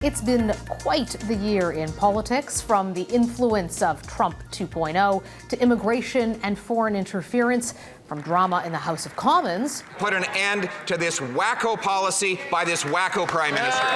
It's been quite the year in politics, from the influence of Trump 2.0 to immigration and foreign interference, from drama in the House of Commons. Put an end to this wacko policy by this wacko Prime Minister.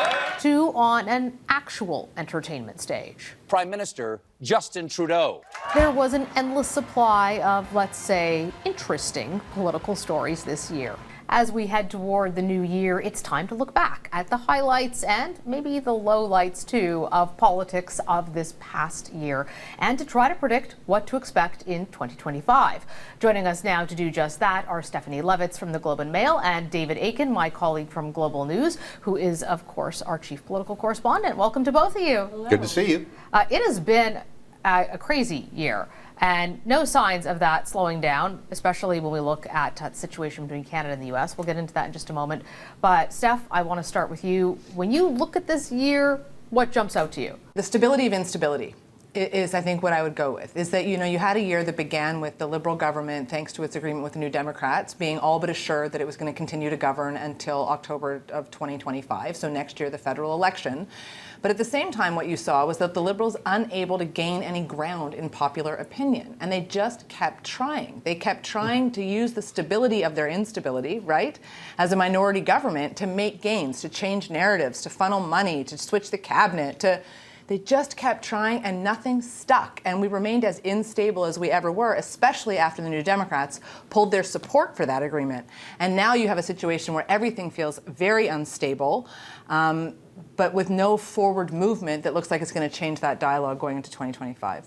To on an actual entertainment stage. Prime Minister Justin Trudeau. There was an endless supply of, let's say, interesting political stories this year. As we head toward the new year, it's time to look back at the highlights and maybe the lowlights, too, of politics of this past year, and to try to predict what to expect in 2025. Joining us now to do just that are Stephanie Levitz from the Globe and Mail and David Akin, my colleague from Global News, who is, of course, our chief political correspondent. Welcome to both of you. Hello. Good to see you. It has been a crazy year. And no signs of that slowing down, especially when we look at the situation between Canada and the U.S. We'll get into that in just a moment. But Steph, I want to start with you. When you look at this year, what jumps out to you? The stability of instability is, I think, what I would go with. Is that, you had a year that began with the Liberal government, thanks to its agreement with the New Democrats, being all but assured that it was going to continue to govern until October of 2025, so next year, the federal election. But at the same time, what you saw was that the Liberals unable to gain any ground in popular opinion. And they just kept trying. They kept trying to use the stability of their instability, right, as a minority government to make gains, to change narratives, to funnel money, to switch the cabinet, They just kept trying and nothing stuck. And we remained as unstable as we ever were, especially after the New Democrats pulled their support for that agreement. And now you have a situation where everything feels very unstable, but with no forward movement that looks like it's going to change that dialogue going into 2025.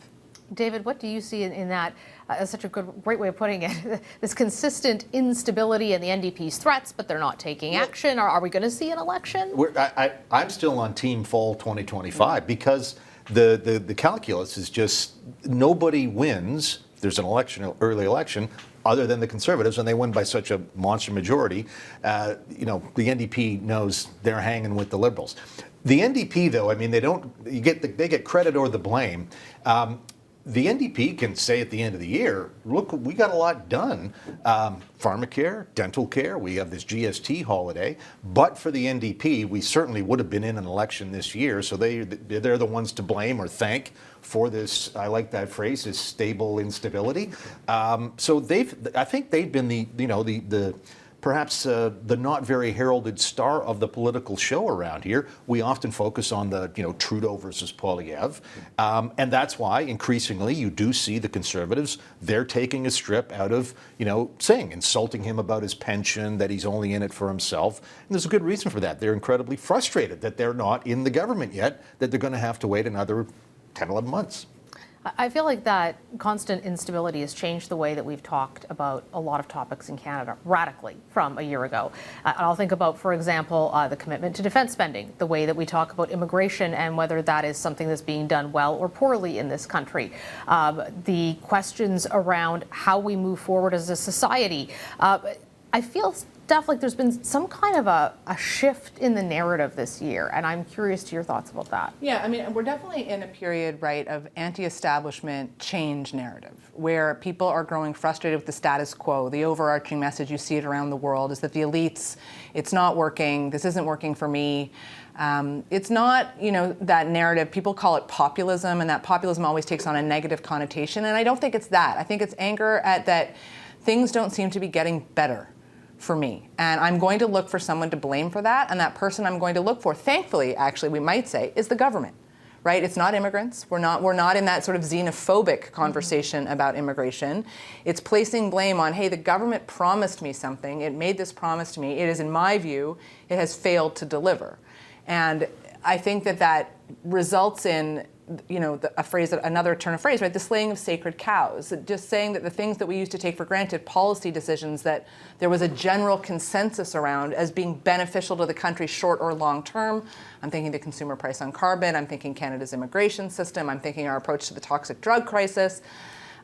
David, what do you see in that? That's such a great way of putting it. This consistent instability and the NDP's threats, but they're not taking action. Are we going to see an election? I'm still on team fall 2025 because the calculus is just nobody wins. There's an election, early election, other than the Conservatives, and they win by such a monster majority. The NDP knows they're hanging with the Liberals. The NDP, though, I mean, they get credit or the blame. The NDP can say at the end of the year, look, we got a lot done. Pharmacare, dental care, we have this GST holiday. But for the NDP, we certainly would have been in an election this year. So they're the ones to blame or thank for this, I like that phrase, this stable instability. So I think they've been the perhaps the not very heralded star of the political show around here. We often focus on the Trudeau versus Poilievre, and that's why increasingly you do see the Conservatives, they're taking a strip out of Singh, insulting him about his pension, that he's only in it for himself, and there's a good reason for that. They're incredibly frustrated that they're not in the government yet, that they're going to have to wait another 10, 11 months. I feel like that constant instability has changed the way that we've talked about a lot of topics in Canada radically from a year ago. I'll think about, for example, the commitment to defense spending, the way that we talk about immigration and whether that is something that's being done well or poorly in this country. The questions around how we move forward as a society. I feel Steph, like there's been some kind of a shift in the narrative this year, and I'm curious to your thoughts about that. Yeah, I mean, we're definitely in a period, right, of anti-establishment change narrative, where people are growing frustrated with the status quo. The overarching message, you see it around the world, is that the elites, it's not working, this isn't working for me. It's not, that narrative, people call it populism, and that populism always takes on a negative connotation, and I don't think it's that. I think it's anger at that things don't seem to be getting better for me. And I'm going to look for someone to blame for that. And that person I'm going to look for, thankfully, actually, we might say, is the government, right? It's not immigrants. We're not in that sort of xenophobic conversation about immigration. It's placing blame on, hey, the government promised me something. It made this promise to me. It is, in my view, it has failed to deliver. And I think that results in another turn of phrase, right? The slaying of sacred cows. Just saying that the things that we used to take for granted, policy decisions that there was a general consensus around as being beneficial to the country short or long term. I'm thinking the consumer price on carbon. I'm thinking Canada's immigration system. I'm thinking our approach to the toxic drug crisis.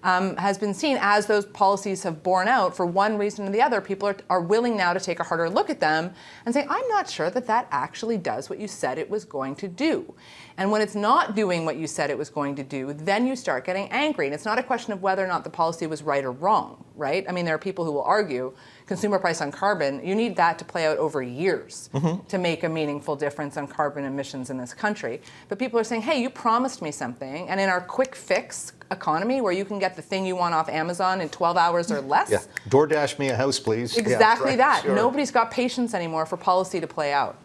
Has been seen as those policies have borne out for one reason or the other. People are willing now to take a harder look at them and say, I'm not sure that actually does what you said it was going to do. And when it's not doing what you said it was going to do, then you start getting angry. And it's not a question of whether or not the policy was right or wrong. right? I mean, there are people who will argue consumer price on carbon, you need that to play out over years to make a meaningful difference on carbon emissions in this country. But people are saying, hey, you promised me something, and in our quick fix economy where you can get the thing you want off Amazon in 12 hours or less. Yeah. DoorDash me a house, please. Exactly yeah, that. Sure. Nobody's got patience anymore for policy to play out.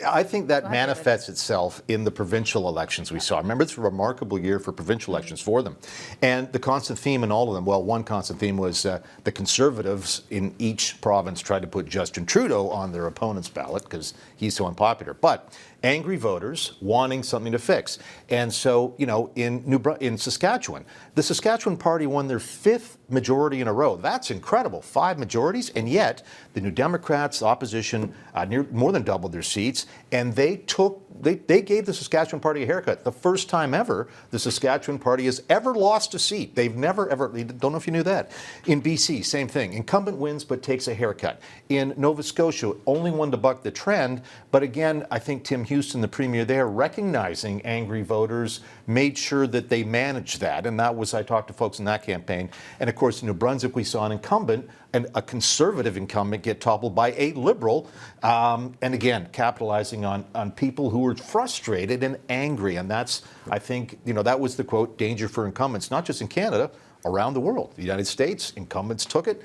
I think that manifests itself in the provincial elections we saw. Remember, it's a remarkable year for provincial elections for them. And the constant theme in all of them, well, one constant theme was the Conservatives in each province tried to put Justin Trudeau on their opponent's ballot because he's so unpopular. But angry voters wanting something to fix. And so, you know, in Saskatchewan, the Saskatchewan Party won their 5th majority in a row. That's incredible, 5 majorities, and yet the New Democrats, the opposition, more than doubled their seats, and they gave the Saskatchewan Party a haircut. The first time ever the Saskatchewan Party has ever lost a seat. They've never, ever, don't know if you knew that. In BC, same thing. Incumbent wins but takes a haircut. In Nova Scotia, only one to buck the trend, but again, I think Tim Houston, the premier there, recognizing angry voters, made sure that they managed that, and that was, I talked to folks in that campaign. And of course, in New Brunswick, we saw an incumbent, and a conservative incumbent get toppled by a liberal, and again, capitalizing on people who were frustrated and angry. And that's, I think, you know, that was the quote, danger for incumbents, not just in Canada, around the world. The United States, incumbents took it.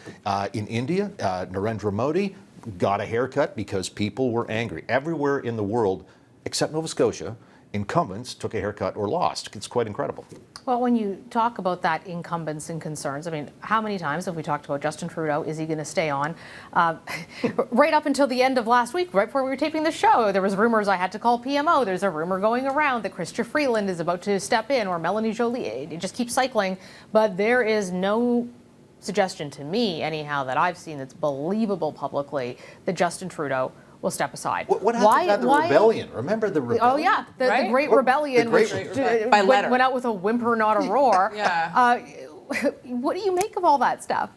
In India, Narendra Modi got a haircut because people were angry. Everywhere in the world, except Nova Scotia, incumbents took a haircut or lost. It's quite incredible. Well, when you talk about that incumbents and concerns, I mean, how many times have we talked about Justin Trudeau? Is he going to stay on? Right up until the end of last week, right before we were taping the show, there was rumors I had to call PMO. There's a rumor going around that Chrystia Freeland is about to step in, or Melanie Joly. It just keeps cycling. But there is no suggestion to me, anyhow, that I've seen that's believable publicly that Justin Trudeau will step aside. What happened to the rebellion? Remember the rebellion? Oh, yeah, the Great Rebellion, Great which by letter. went out with a whimper, not a roar. Yeah. What do you make of all that stuff?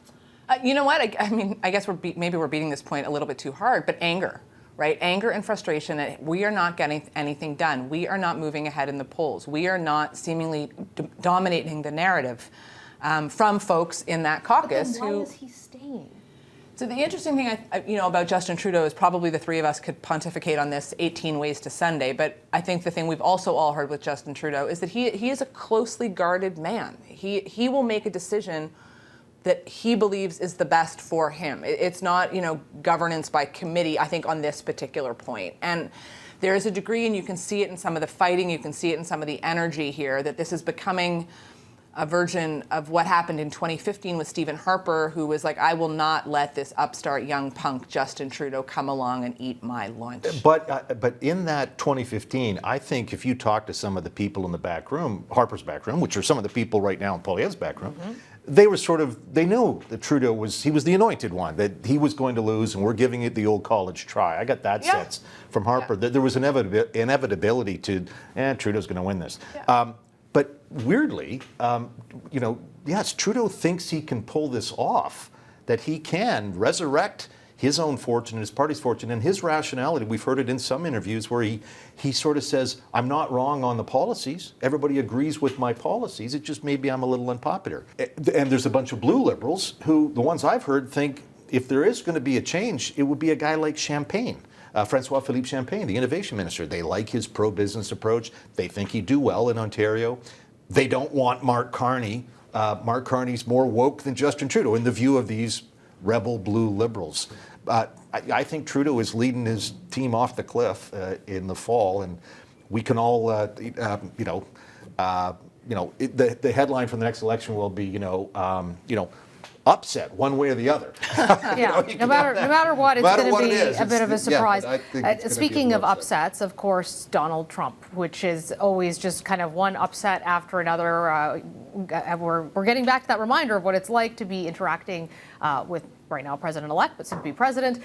You know what? I mean, I guess maybe we're beating this point a little bit too hard, but anger, right? Anger and frustration. We are not getting anything done. We are not moving ahead in the polls. We are not seemingly dominating the narrative from folks in that caucus. Why is he staying? So the interesting thing, about Justin Trudeau is probably the three of us could pontificate on this 18 ways to Sunday, but I think the thing we've also all heard with Justin Trudeau is that he is a closely guarded man. He will make a decision that he believes is the best for him. It's not, governance by committee, I think, on this particular point. And there is a degree, and you can see it in some of the fighting, you can see it in some of the energy here, that this is becoming a version of what happened in 2015 with Stephen Harper, who was like, I will not let this upstart young punk Justin Trudeau come along and eat my lunch. But in that 2015, I think if you talk to some of the people in the back room, Harper's back room, which are some of the people right now in Poilievre's back room, they were they knew that Trudeau was the anointed one, that he was going to lose, and we're giving it the old college try. I got that sense from Harper, that there was an inevitability to, Trudeau's going to win this. Yeah. But weirdly, yes, Trudeau thinks he can pull this off, that he can resurrect his own fortune and his party's fortune, and his rationality. We've heard it in some interviews where he sort of says, I'm not wrong on the policies. Everybody agrees with my policies. It just maybe I'm a little unpopular. And there's a bunch of blue liberals who, the ones I've heard, think if there is going to be a change, it would be a guy like Champagne. Francois-Philippe Champagne, the innovation minister. They like his pro-business approach. They think he'd do well in Ontario. They don't want Mark Carney. Mark Carney's more woke than Justin Trudeau in the view of these rebel blue liberals. I think Trudeau is leading his team off the cliff in the fall, and we can all, the headline from the next election will be, upset one way or the other. Yeah, no matter what, it's going to be a bit of a surprise. Speaking of upsets, of course, Donald Trump, which is always just kind of one upset after another. We're getting back to that reminder of what it's like to be interacting with right now President-elect, but soon to be president,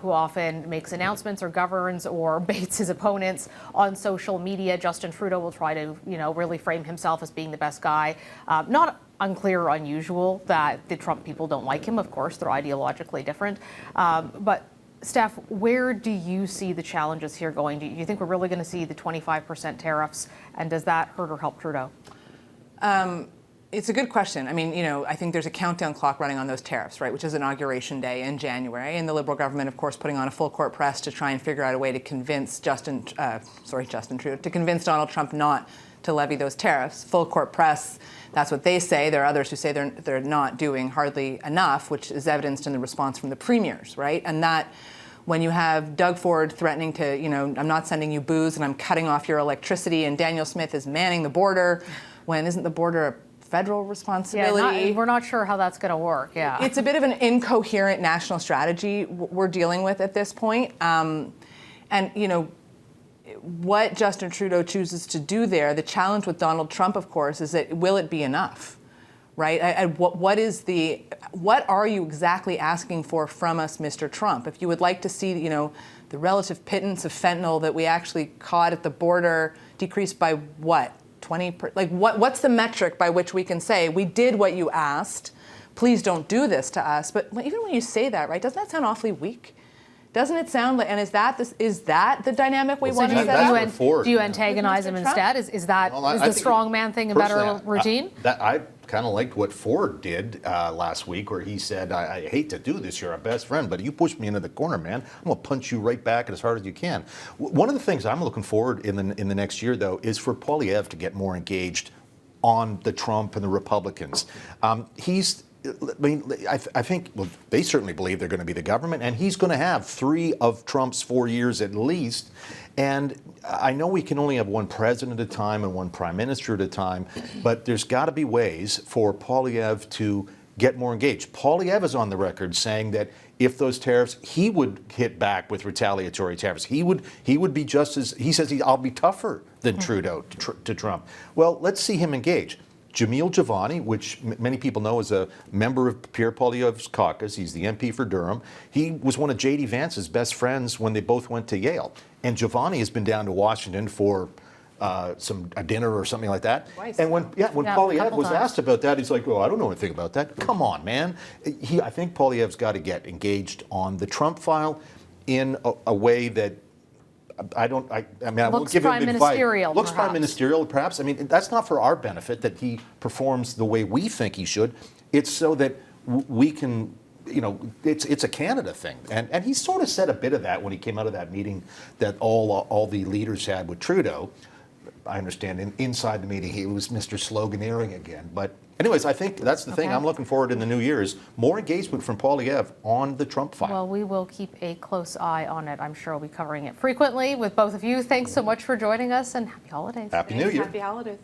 who often makes announcements or governs or baits his opponents on social media. Justin Trudeau will try to, really frame himself as being the best guy. Not unclear or unusual that the Trump people don't like him. Of course, they're ideologically different. But Steph, where do you see the challenges here going? Do you think we're really going to see the 25% tariffs? And does that hurt or help Trudeau? It's a good question. I mean, I think there's a countdown clock running on those tariffs, right, which is Inauguration Day in January, and the Liberal government, of course, putting on a full court press to try and figure out a way to convince Justin Trudeau, to convince Donald Trump not to levy those tariffs. Full court press, that's what they say. There are others who say they're not doing hardly enough, which is evidenced in the response from the premiers, right? And that when you have Doug Ford threatening to, I'm not sending you booze and I'm cutting off your electricity, and Daniel Smith is manning the border, when isn't the border a federal responsibility? Yeah, we're not sure how that's going to work. Yeah, it's a bit of an incoherent national strategy we're dealing with at this point. What Justin Trudeau chooses to do there, the challenge with Donald Trump, of course, is that will it be enough, right? What are you exactly asking for from us, Mr. Trump? If you would like to see, the relative pittance of fentanyl that we actually caught at the border decreased by what? 20%? What's the metric by which we can say, we did what you asked, please don't do this to us? But even when you say that, right, doesn't that sound awfully weak? Doesn't it sound like, and is that the dynamic we want to set up? Do you antagonize him instead? Is the strong man thing a better routine? I kind of liked what Ford did last week, where he said, I hate to do this, you're our best friend, but you push me into the corner, man, I'm going to punch you right back as hard as you can. One of the things I'm looking forward in the next year, though, is for Poilievre to get more engaged on the Trump and the Republicans. I think, well, they certainly believe they're going to be the government, and he's going to have 3 of Trump's 4 years at least. And I know we can only have one president at a time and one prime minister at a time, but there's got to be ways for Poilievre to get more engaged. Poilievre is on the record saying that if those tariffs, he would hit back with retaliatory tariffs. He would be just as, he says, I'll be tougher than Trudeau to Trump. Well, let's see him engage. Jamil Javani, which many people know is a member of Pierre Poilievre's caucus. He's the MP for Durham. He was one of J.D. Vance's best friends when they both went to Yale. And Javani has been down to Washington for a dinner or something like that. Twice. And when Poilievre was asked about that, he's like, "Oh, I don't know anything about that." Come on, man. I think Poilievre's got to get engaged on the Trump file in a way that I won't give him advice. Looks prime ministerial, perhaps. I mean, that's not for our benefit that he performs the way we think he should. It's so that we can, it's a Canada thing. And he sort of said a bit of that when he came out of that meeting that all the leaders had with Trudeau. I understand inside the meeting he was Mr. Sloganeering again. But anyways, I think that's the thing I'm looking forward in the new year is more engagement from Poilievre on the Trump file. Well, we will keep a close eye on it. I'm sure we'll be covering it frequently with both of you. Thanks so much for joining us, and happy holidays. Happy New Year. Happy holidays.